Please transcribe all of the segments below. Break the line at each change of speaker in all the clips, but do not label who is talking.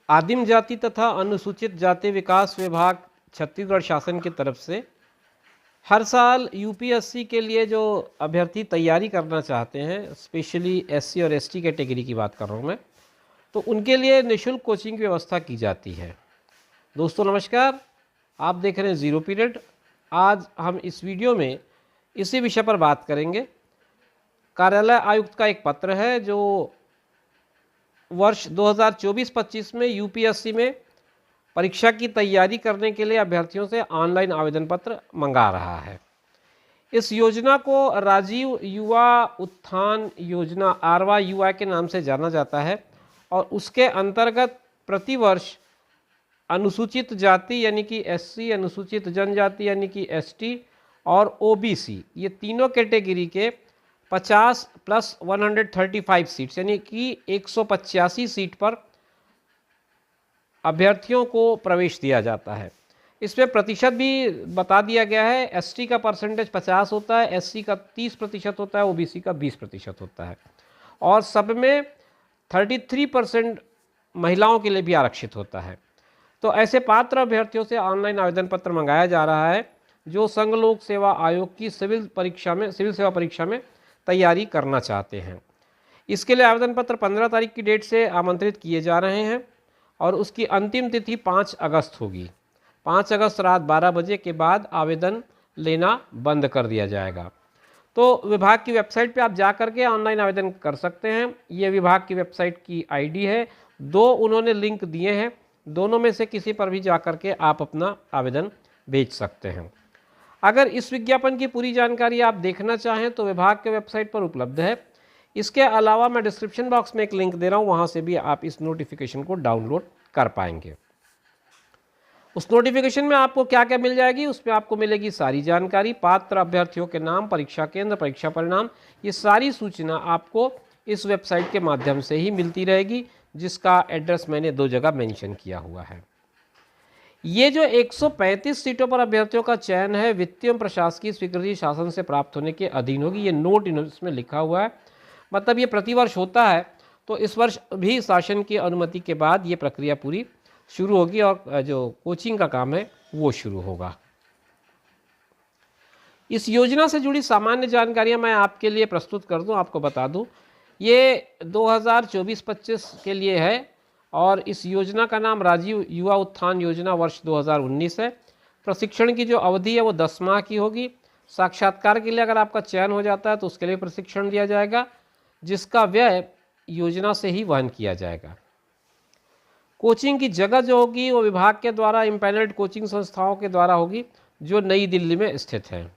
आदिम जाति तथा अनुसूचित जाति विकास विभाग छत्तीसगढ़ शासन की तरफ से हर साल यूपीएससी के लिए जो अभ्यर्थी तैयारी करना चाहते हैं, स्पेशली एससी और एसटी कैटेगरी की बात कर रहा हूँ मैं, तो उनके लिए निःशुल्क कोचिंग की व्यवस्था की जाती है। दोस्तों नमस्कार, आप देख रहे हैं ज़ीरो पीरियड। आज हम इस वीडियो में इसी विषय पर बात करेंगे। कार्यालय आयुक्त का एक पत्र है जो वर्ष 2024-25 में यूपीएससी में परीक्षा की तैयारी करने के लिए अभ्यर्थियों से ऑनलाइन आवेदन पत्र मंगा रहा है। इस योजना को राजीव युवा उत्थान योजना RYUI के नाम से जाना जाता है और उसके अंतर्गत प्रतिवर्ष अनुसूचित जाति यानी कि SC, अनुसूचित जनजाति यानी कि ST और OBC, ये तीनों कैटेगरी के 50 + 135 सीट्स यानी कि 185 सीट पर अभ्यर्थियों को प्रवेश दिया जाता है। इसमें प्रतिशत भी बता दिया गया है। ST का परसेंटेज 50 होता है, SC का 30% होता है, OBC का 20% होता है और सब में 33% महिलाओं के लिए भी आरक्षित होता है। तो ऐसे पात्र अभ्यर्थियों से ऑनलाइन आवेदन पत्र मंगाया जा रहा है जो संघ लोक सेवा आयोग की सिविल सेवा परीक्षा में तैयारी करना चाहते हैं। इसके लिए आवेदन पत्र 15 तारीख की डेट से आमंत्रित किए जा रहे हैं और उसकी अंतिम तिथि 5 अगस्त होगी। 5 अगस्त रात 12 बजे के बाद आवेदन लेना बंद कर दिया जाएगा। तो विभाग की वेबसाइट पे आप जा कर के ऑनलाइन आवेदन कर सकते हैं। ये विभाग की वेबसाइट की आईडी है। 2 उन्होंने लिंक दिए हैं, दोनों में से किसी पर भी जा कर के आप अपना आवेदन भेज सकते हैं। अगर इस विज्ञापन की पूरी जानकारी आप देखना चाहें तो विभाग के वेबसाइट पर उपलब्ध है। इसके अलावा मैं डिस्क्रिप्शन बॉक्स में एक लिंक दे रहा हूँ, वहाँ से भी आप इस नोटिफिकेशन को डाउनलोड कर पाएंगे। उस नोटिफिकेशन में आपको क्या क्या मिल जाएगी, उसमें आपको मिलेगी सारी जानकारी, पात्र अभ्यर्थियों के नाम, परीक्षा केंद्र, परीक्षा परिणाम, ये सारी सूचना आपको इस वेबसाइट के माध्यम से ही मिलती रहेगी, जिसका एड्रेस मैंने 2 जगह मेंशन किया हुआ है। ये जो 135 सीटों पर अभ्यर्थियों का चयन है, वित्तीय एवं प्रशासकीय स्वीकृति शासन से प्राप्त होने के अधीन होगी। ये नोट इसमें लिखा हुआ है, मतलब ये प्रतिवर्ष होता है। तो इस वर्ष भी शासन की अनुमति के बाद ये प्रक्रिया पूरी शुरू होगी और जो कोचिंग का काम है वो शुरू होगा। इस योजना से जुड़ी सामान्य जानकारियां मैं आपके लिए प्रस्तुत कर दूं, आपको बता दूं। ये 2024-25 के लिए है और इस योजना का नाम राजीव युवा उत्थान योजना वर्ष 2019 है। प्रशिक्षण की जो अवधि है वो 10 माह की होगी। साक्षात्कार के लिए अगर आपका चयन हो जाता है तो उसके लिए प्रशिक्षण दिया जाएगा, जिसका व्यय योजना से ही वहन किया जाएगा। कोचिंग की जगह जो होगी वो विभाग के द्वारा इम्पैनल्ड कोचिंग संस्थाओं के द्वारा होगी, जो नई दिल्ली में स्थित है।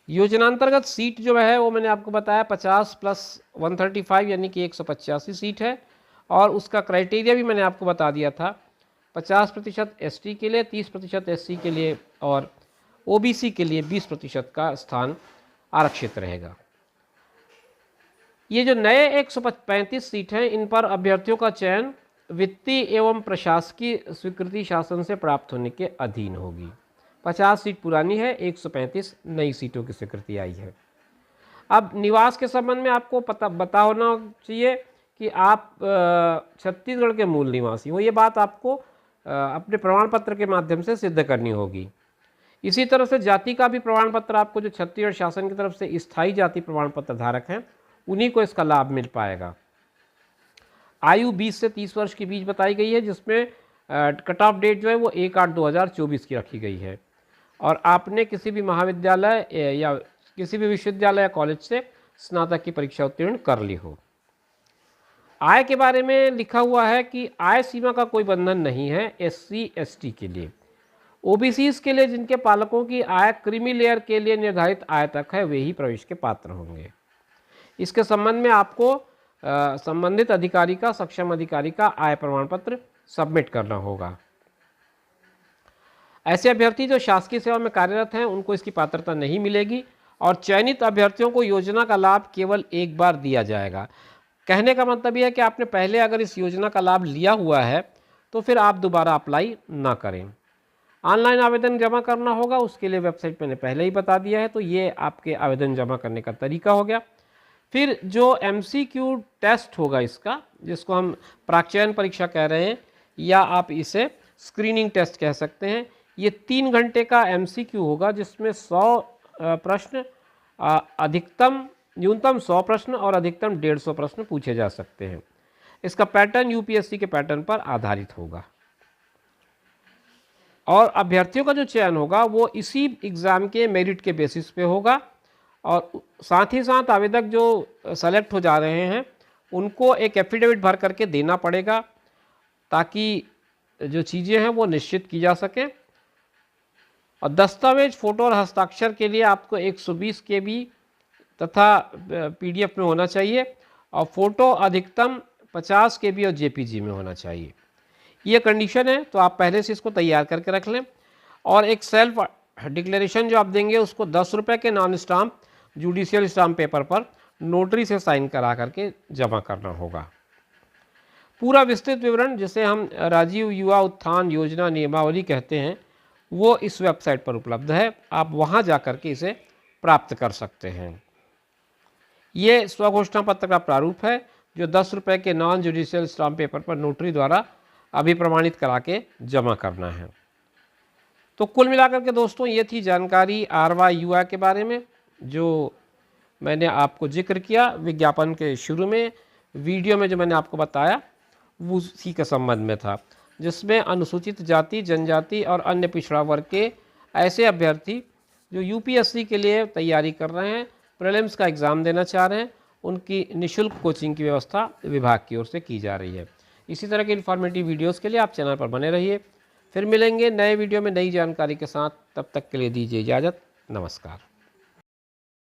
योजनांतर्गत सीट जो है वो मैंने आपको बताया 50 + 135 यानी कि 185 सीट है और उसका क्राइटेरिया भी मैंने आपको बता दिया था। 50% ST के लिए, 30% SC के लिए और OBC के लिए 20% का स्थान आरक्षित रहेगा। ये जो नए 135 सीट हैं, इन पर अभ्यर्थियों का चयन वित्तीय एवं प्रशासकीय स्वीकृति शासन से प्राप्त होने के अधीन होगी। 50 सीट पुरानी है, 135 नई सीटों की स्वीकृति आई है। अब निवास के संबंध में आपको पता होना चाहिए कि आप छत्तीसगढ़ के मूल निवासी हो। ये बात आपको अपने प्रमाण पत्र के माध्यम से सिद्ध करनी होगी। इसी तरह से जाति का भी प्रमाण पत्र आपको, जो छत्तीसगढ़ शासन की तरफ से स्थायी जाति प्रमाण पत्र धारक हैं, उन्हीं को इसका लाभ मिल पाएगा। आयु 20 से 30 वर्ष के बीच बताई गई है, जिसमें कट ऑफ डेट जो है वो 1/8/2024 की रखी गई है और आपने किसी भी महाविद्यालय या किसी भी विश्वविद्यालय या कॉलेज से स्नातक की परीक्षा उत्तीर्ण कर ली हो। आय के बारे में लिखा हुआ है कि आय सीमा का कोई बंधन नहीं है SC ST के लिए। OBCs के लिए जिनके पालकों की आय क्रीमी लेयर के लिए निर्धारित आय तक है, वे ही प्रवेश के पात्र होंगे। इसके संबंध में आपको संबंधित अधिकारी का, सक्षम अधिकारी का आय प्रमाण पत्र सबमिट करना होगा। ऐसे अभ्यर्थी जो शासकीय सेवा में कार्यरत हैं उनको इसकी पात्रता नहीं मिलेगी और चयनित अभ्यर्थियों को योजना का लाभ केवल एक बार दिया जाएगा। कहने का मतलब यह है कि आपने पहले अगर इस योजना का लाभ लिया हुआ है तो फिर आप दोबारा अप्लाई ना करें। ऑनलाइन आवेदन जमा करना होगा, उसके लिए वेबसाइट मैंने पहले ही बता दिया है। तो ये आपके आवेदन जमा करने का तरीका हो गया। फिर जो MCQ टेस्ट होगा इसका, जिसको हम प्राक-चयन परीक्षा कह रहे हैं या आप इसे स्क्रीनिंग टेस्ट कह सकते हैं, ये 3 घंटे का MCQ होगा जिसमें 100 प्रश्न, अधिकतम न्यूनतम 100 प्रश्न और अधिकतम 150 प्रश्न पूछे जा सकते हैं। इसका पैटर्न UPSC के पैटर्न पर आधारित होगा और अभ्यर्थियों का जो चयन होगा वो इसी एग्ज़ाम के मेरिट के बेसिस पे होगा और साथ ही साथ आवेदक जो सेलेक्ट हो जा रहे हैं उनको एक एफिडेविट भर करके देना पड़ेगा ताकि जो चीज़ें हैं वो निश्चित की जा सकें। और दस्तावेज, फ़ोटो और हस्ताक्षर के लिए आपको 120 KB तथा PDF में होना चाहिए और फ़ोटो अधिकतम 50 KB और JPG में होना चाहिए। ये कंडीशन है, तो आप पहले से इसको तैयार करके रख लें। और एक सेल्फ डिक्लेरेशन जो आप देंगे उसको 10 रुपये के non stamp judicial stamp paper पर नोटरी से साइन करा करके जमा करना होगा। पूरा विस्तृत विवरण, जिसे हम राजीव युवा उत्थान योजना नियमावली कहते हैं, वो इस वेबसाइट पर उपलब्ध है। आप वहाँ जा कर के इसे प्राप्त कर सकते हैं। ये स्वघोषणा पत्र का प्रारूप है जो 10 रुपये के नॉन जुडिशियल स्टाम्प पेपर पर नोटरी द्वारा अभिप्रमाणित करा के जमा करना है। तो कुल मिलाकर के दोस्तों ये थी जानकारी RYUI के बारे में जो मैंने आपको जिक्र किया विज्ञापन के शुरू में। वीडियो में जो मैंने आपको बताया वो उसी के संबंध में था, जिसमें अनुसूचित जाति, जनजाति और अन्य पिछड़ा वर्ग के ऐसे अभ्यर्थी जो UPSC के लिए तैयारी कर रहे हैं, प्रीलिम्स का एग्ज़ाम देना चाह रहे हैं, उनकी निःशुल्क कोचिंग की व्यवस्था विभाग की ओर से की जा रही है। इसी तरह के इन्फॉर्मेटिव वीडियोस के लिए आप चैनल पर बने रहिए। फिर मिलेंगे नए वीडियो में नई जानकारी के साथ। तब तक के लिए दीजिए इजाज़त। नमस्कार।